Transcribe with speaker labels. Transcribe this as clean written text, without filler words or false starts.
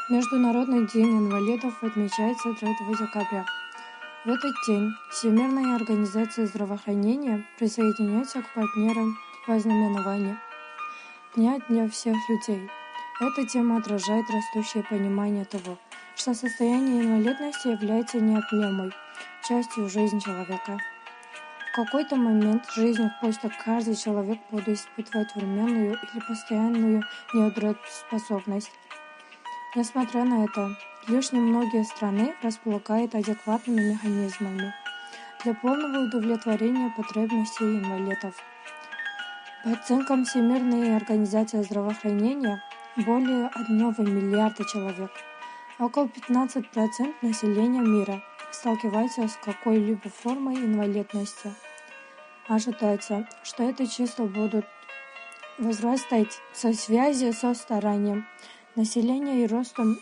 Speaker 1: Международный день инвалидов отмечается 3 декабря. В этот день Всемирная организация здравоохранения присоединяется к партнерам в ознаменовании Дня для всех людей. Эта тема отражает растущее понимание того, что состояние инвалидности является неотъемлемой частью жизни человека. В какой-то момент жизни почти каждый человек будет испытывать временную или постоянную нетрудоспособность. Несмотря на это, лишь немногие страны располагают адекватными механизмами для полного удовлетворения потребностей инвалидов. По оценкам Всемирной организации здравоохранения, более 1 миллиарда человек, около 15% населения мира, сталкиваются с какой-либо формой инвалидности. Ожидается, что это число будет возрастать в связи со старанием населения и ростом